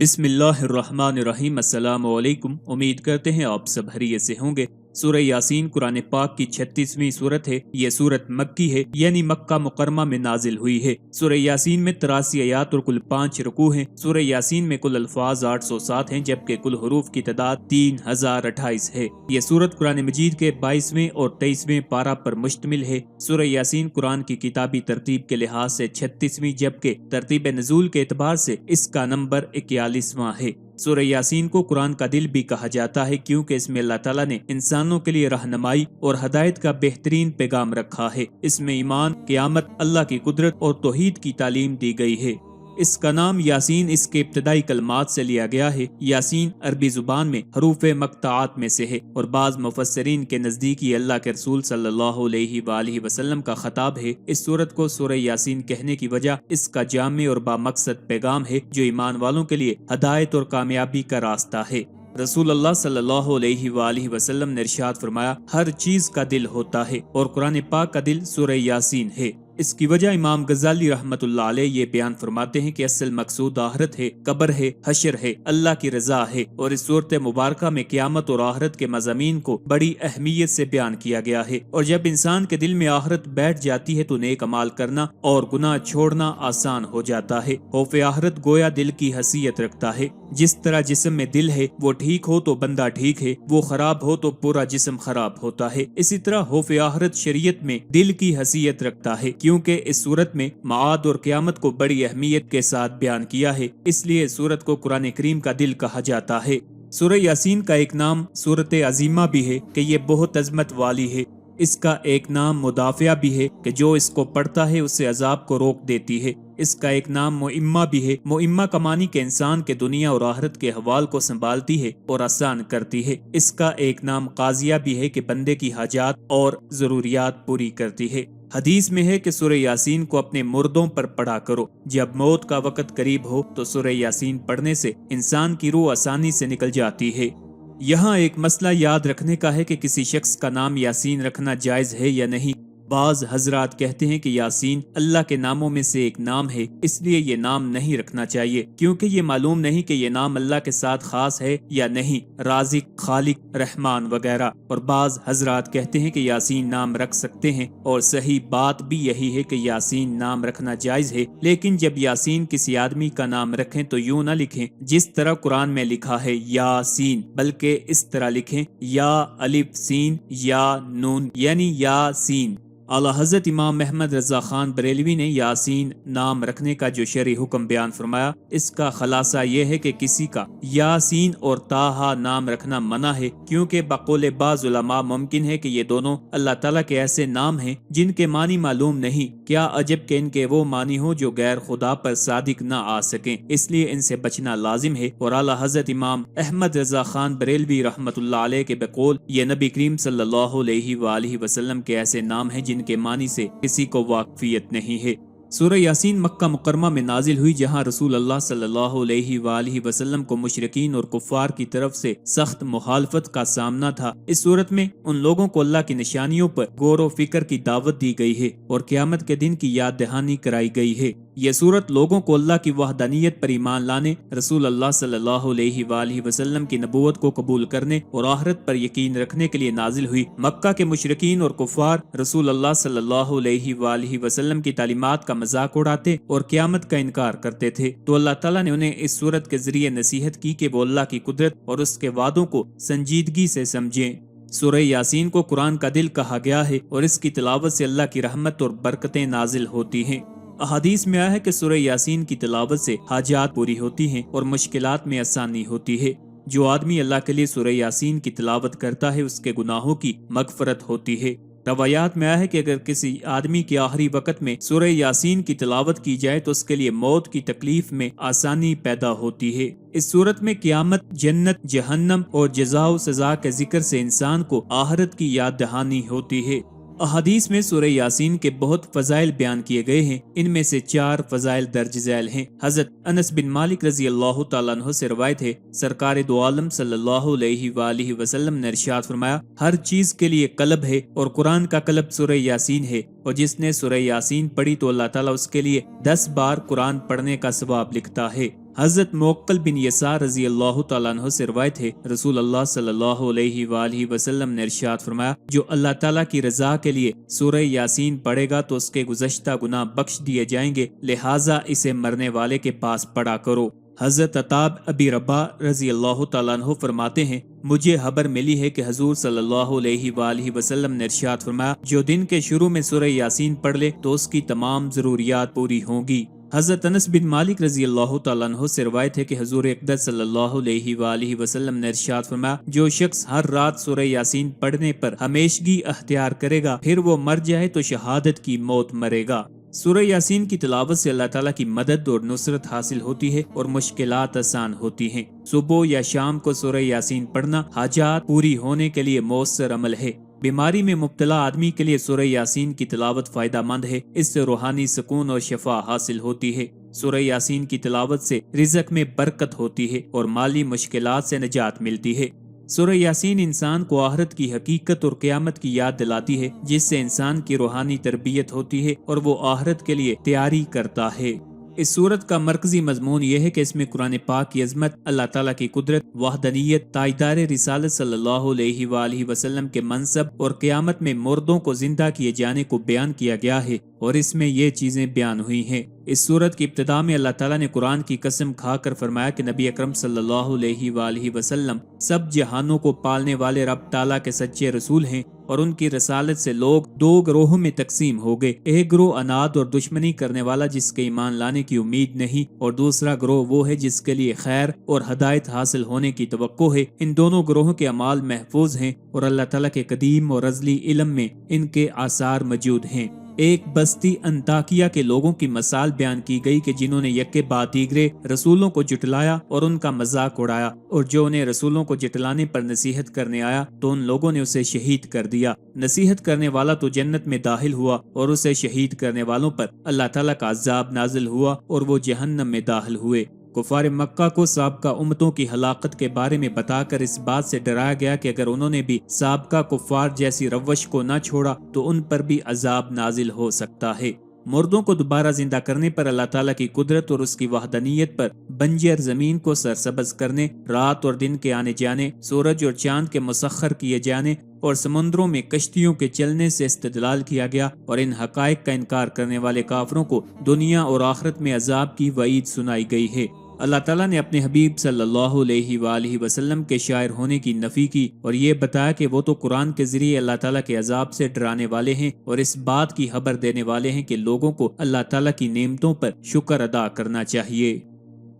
بسم اللہ الرحمن الرحیم۔ السلام علیکم۔ امید کرتے ہیں آپ سب خیریت سے ہوں گے۔ سورہ یاسین قرآن پاک کی 36ویں صورت ہے۔ یہ صورت مکی ہے، یعنی مکہ مکرمہ میں نازل ہوئی ہے۔ سورہ یاسین میں 83 آیات اور کل 5 رکوع ہیں۔ سورہ یاسین میں کل الفاظ 807 ہیں، جبکہ کل حروف کی تعداد 3028 ہے۔ یہ صورت قرآن مجید کے 22ویں اور 23ویں پارہ پر مشتمل ہے۔ سورہ یاسین قرآن کی کتابی ترتیب کے لحاظ سے 36ویں، جبکہ ترتیب نزول کے اعتبار سے اس کا نمبر 41واں ہے۔ سورہ یاسین کو قرآن کا دل بھی کہا جاتا ہے، کیونکہ اس میں اللہ تعالیٰ نے انسانوں کے لیے رہنمائی اور ہدایت کا بہترین پیغام رکھا ہے۔ اس میں ایمان، قیامت، اللہ کی قدرت اور توحید کی تعلیم دی گئی ہے۔ اس کا نام یاسین اس کے ابتدائی کلمات سے لیا گیا ہے۔ یاسین عربی زبان میں حروف مقطعات میں سے ہے اور بعض مفسرین کے نزدیک یہ اللہ کے رسول صلی اللہ علیہ وآلہ وسلم کا خطاب ہے۔ اس سورت کو سورہ یاسین کہنے کی وجہ اس کا جامع اور بامقصد پیغام ہے، جو ایمان والوں کے لیے ہدایت اور کامیابی کا راستہ ہے۔ رسول اللہ صلی اللہ علیہ وآلہ وسلم نے ارشاد فرمایا، ہر چیز کا دل ہوتا ہے اور قرآن پاک کا دل سورہ یاسین ہے۔ اس کی وجہ امام غزالی رحمت اللہ علیہ یہ بیان فرماتے ہیں کہ اصل مقصود آخرت ہے، قبر ہے، حشر ہے، اللہ کی رضا ہے، اور اس صورت مبارکہ میں قیامت اور آخرت کے مضامین کو بڑی اہمیت سے بیان کیا گیا ہے۔ اور جب انسان کے دل میں آخرت بیٹھ جاتی ہے تو نیک اعمال کرنا اور گناہ چھوڑنا آسان ہو جاتا ہے۔ خوف آخرت گویا دل کی حیثیت رکھتا ہے۔ جس طرح جسم میں دل ہے، وہ ٹھیک ہو تو بندہ ٹھیک ہے، وہ خراب ہو تو پورا جسم خراب ہوتا ہے۔ اسی طرح خوف آخرت شریعت میں دل کی حیثیت رکھتا ہے، کیونکہ اس صورت میں معاد اور قیامت کو بڑی اہمیت کے ساتھ بیان کیا ہے، اس لیے اس صورت کو قرآن کریم کا دل کہا جاتا ہے۔ سورہ یاسین کا ایک نام سورت عظیمہ بھی ہے کہ یہ بہت عظمت والی ہے۔ اس کا ایک نام مدافعہ بھی ہے کہ جو اس کو پڑھتا ہے اسے عذاب کو روک دیتی ہے۔ اس کا ایک نام معمہ بھی ہے۔ معمہ کا معنی کہ انسان کے دنیا اور آخرت کے احوال کو سنبھالتی ہے اور آسان کرتی ہے۔ اس کا ایک نام قاضیہ بھی ہے کہ بندے کی حاجات اور ضروریات پوری کرتی ہے۔ حدیث میں ہے کہ سورہ یاسین کو اپنے مردوں پر پڑھا کرو۔ جب موت کا وقت قریب ہو تو سورہ یاسین پڑھنے سے انسان کی روح آسانی سے نکل جاتی ہے۔ یہاں ایک مسئلہ یاد رکھنے کا ہے کہ کسی شخص کا نام یاسین رکھنا جائز ہے یا نہیں۔ بعض حضرات کہتے ہیں کہ یاسین اللہ کے ناموں میں سے ایک نام ہے، اس لیے یہ نام نہیں رکھنا چاہیے، کیونکہ یہ معلوم نہیں کہ یہ نام اللہ کے ساتھ خاص ہے یا نہیں، رازق، خالق، رحمان وغیرہ۔ اور بعض حضرات کہتے ہیں کہ یاسین نام رکھ سکتے ہیں، اور صحیح بات بھی یہی ہے کہ یاسین نام رکھنا جائز ہے، لیکن جب یاسین کسی آدمی کا نام رکھیں تو یوں نہ لکھیں جس طرح قرآن میں لکھا ہے یاسین، بلکہ اس طرح لکھیں یا الف سین یا نون، یعنی یاسین۔ اعلیٰ حضرت امام احمد رضا خان بریلوی نے یاسین نام رکھنے کا جو شرعی حکم بیان فرمایا، اس کا خلاصہ یہ ہے کہ کسی کا یاسین اور طٰہٰ نام رکھنا منع ہے، کیونکہ بقول بعض علماء ممکن ہے کہ یہ دونوں اللہ تعالیٰ کے ایسے نام ہیں جن کے معنی معلوم نہیں، کیا عجب کہ ان کے وہ معنی ہوں جو غیر خدا پر صادق نہ آ سکیں، اس لیے ان سے بچنا لازم ہے۔ اور اعلیٰ حضرت امام احمد رضا خان بریلوی رحمت اللہ علیہ کے بقول یہ نبی کریم صلی اللہ علیہ وآلہ وسلم کے ایسے نام ہیں جن کے معنی سے کسی کو واقفیت نہیں ہے۔ سورہ یاسین مکہ مکرمہ میں نازل ہوئی، جہاں رسول اللہ صلی اللہ علیہ وآلہ وسلم کو مشرکین اور کفار کی طرف سے سخت مخالفت کا سامنا تھا۔ اس صورت میں ان لوگوں کو اللہ کی نشانیوں پر غور و فکر کی دعوت دی گئی ہے اور قیامت کے دن کی یاد دہانی کرائی گئی ہے۔ یہ صورت لوگوں کو اللہ کی وحدانیت پر ایمان لانے، رسول اللہ صلی اللہ علیہ وآلہ وسلم کی نبوت کو قبول کرنے اور آخرت پر یقین رکھنے کے لیے نازل ہوئی۔ مکہ کے مشرکین اور کفار رسول اللہ صلی اللہ علیہ وآلہ وسلم کی تعلیمات کا مذاق اڑاتے اور قیامت کا انکار کرتے تھے، تو اللہ تعالیٰ نے انہیں اس صورت کے ذریعے نصیحت کی کہ وہ اللہ کی قدرت اور اس کے وعدوں کو سنجیدگی سے سمجھیں۔ سورہ یاسین کو قرآن کا دل کہا گیا ہے اور اس کی تلاوت سے اللہ کی رحمت اور برکتیں نازل ہوتی ہیں۔ احادیث میں آیا ہے کہ سورہ یاسین کی تلاوت سے حاجات پوری ہوتی ہیں اور مشکلات میں آسانی ہوتی ہے۔ جو آدمی اللہ کے لیے سورہ یاسین کی تلاوت کرتا ہے اس کے گناہوں کی مغفرت ہوتی ہے۔ روایات میں آیا ہے کہ اگر کسی آدمی کے آخری وقت میں سورہ یاسین کی تلاوت کی جائے تو اس کے لیے موت کی تکلیف میں آسانی پیدا ہوتی ہے۔ اس صورت میں قیامت، جنت، جہنم اور جزا و سزا کے ذکر سے انسان کو آخرت کی یاد دہانی ہوتی ہے۔ احادیث میں سورہ یاسین کے بہت فضائل بیان کیے گئے ہیں، ان میں سے 4 فضائل درج ذیل ہیں۔ حضرت انس بن مالک رضی اللہ تعالیٰ عنہ سے روایت ہے، سرکار دو عالم صلی اللہ علیہ وآلہ وسلم نے ارشاد فرمایا، ہر چیز کے لیے قلب ہے اور قرآن کا قلب سورہ یاسین ہے، اور جس نے سورہ یاسین پڑھی تو اللہ تعالیٰ اس کے لیے 10 بار قرآن پڑھنے کا ثواب لکھتا ہے۔ حضرت موقل بن یسار رضی اللہ تعالیٰ عنہ سے روایت ہے، رسول اللہ صلی اللہ علیہ وآلہ وسلم نے ارشاد فرمایا، جو اللہ تعالیٰ کی رضا کے لیے سورہ یاسین پڑھے گا تو اس کے گزشتہ گناہ بخش دیے جائیں گے، لہٰذا اسے مرنے والے کے پاس پڑھا کرو۔ حضرت عطاب ابی رباح رضی اللہ تعالیٰ عنہ فرماتے ہیں، مجھے خبر ملی ہے کہ حضور صلی اللہ علیہ وآلہ وسلم نے ارشاد فرمایا، جو دن کے شروع میں سورہ یاسین پڑھ لے تو اس کی تمام ضروریات پوری ہوں گی۔ حضرت انس بن مالک رضی اللہ تعالیٰ عنہ سے روایت ہے کہ حضور اقدس صلی اللہ علیہ وآلہ وسلم نے ارشاد فرمایا، جو شخص ہر رات سورہ یاسین پڑھنے پر ہمیشگی اختیار کرے گا، پھر وہ مر جائے تو شہادت کی موت مرے گا۔ سورہ یاسین کی تلاوت سے اللہ تعالیٰ کی مدد اور نصرت حاصل ہوتی ہے اور مشکلات آسان ہوتی ہیں۔ صبح یا شام کو سورہ یاسین پڑھنا حاجات پوری ہونے کے لیے مؤثر عمل ہے۔ بیماری میں مبتلا آدمی کے لیے سورہ یاسین کی تلاوت فائدہ مند ہے، اس سے روحانی سکون اور شفا حاصل ہوتی ہے۔ سورہ یاسین کی تلاوت سے رزق میں برکت ہوتی ہے اور مالی مشکلات سے نجات ملتی ہے۔ سورہ یاسین انسان کو آخرت کی حقیقت اور قیامت کی یاد دلاتی ہے، جس سے انسان کی روحانی تربیت ہوتی ہے اور وہ آخرت کے لیے تیاری کرتا ہے۔ اس سورت کا مرکزی مضمون یہ ہے کہ اس میں قرآن پاک کی عظمت، اللہ تعالیٰ کی قدرت، وحدانیت، تاجدار رسالت صلی اللہ علیہ وآلہ وسلم کے منصب اور قیامت میں مردوں کو زندہ کیے جانے کو بیان کیا گیا ہے، اور اس میں یہ چیزیں بیان ہوئی ہیں۔ اس سورت کی ابتدا میں اللہ تعالیٰ نے قرآن کی قسم کھا کر فرمایا کہ نبی اکرم صلی اللہ علیہ وآلہ وسلم سب جہانوں کو پالنے والے رب تعالیٰ کے سچے رسول ہیں، اور ان کی رسالت سے لوگ دو گروہوں میں تقسیم ہو گئے، ایک گروہ اناد اور دشمنی کرنے والا جس کے ایمان لانے کی امید نہیں، اور دوسرا گروہ وہ ہے جس کے لیے خیر اور ہدایت حاصل ہونے کی توقع ہے۔ ان دونوں گروہوں کے اعمال محفوظ ہیں اور اللہ تعالیٰ کے قدیم اور ازلی علم میں ان کے آثار موجود ہیں۔ ایک بستی انطاکیہ کے لوگوں کی مثال بیان کی گئی کہ جنہوں نے یکے بعد دیگرے رسولوں کو جھٹلایا اور ان کا مذاق اڑایا، اور جو انہیں رسولوں کو جھٹلانے پر نصیحت کرنے آیا تو ان لوگوں نے اسے شہید کر دیا۔ نصیحت کرنے والا تو جنت میں داخل ہوا اور اسے شہید کرنے والوں پر اللہ تعالیٰ کا عذاب نازل ہوا اور وہ جہنم میں داخل ہوئے۔ کفار مکہ کو سابقہ امتوں کی ہلاکت کے بارے میں بتا کر اس بات سے ڈرایا گیا کہ اگر انہوں نے بھی سابقہ کفار جیسی روش کو نہ چھوڑا تو ان پر بھی عذاب نازل ہو سکتا ہے۔ مردوں کو دوبارہ زندہ کرنے پر اللہ تعالیٰ کی قدرت اور اس کی وحدانیت پر، بنجر زمین کو سرسبز کرنے، رات اور دن کے آنے جانے، سورج اور چاند کے مسخر کیے جانے اور سمندروں میں کشتیوں کے چلنے سے استدلال کیا گیا، اور ان حقائق کا انکار کرنے والے کافروں کو دنیا اور آخرت میں عذاب کی وعید سنائی گئی ہے۔ اللہ تعالیٰ نے اپنے حبیب صلی اللہ علیہ وآلہ وسلم کے شاعر ہونے کی نفی کی اور یہ بتایا کہ وہ تو قرآن کے ذریعے اللہ تعالیٰ کے عذاب سے ڈرانے والے ہیں اور اس بات کی خبر دینے والے ہیں کہ لوگوں کو اللہ تعالیٰ کی نعمتوں پر شکر ادا کرنا چاہیے۔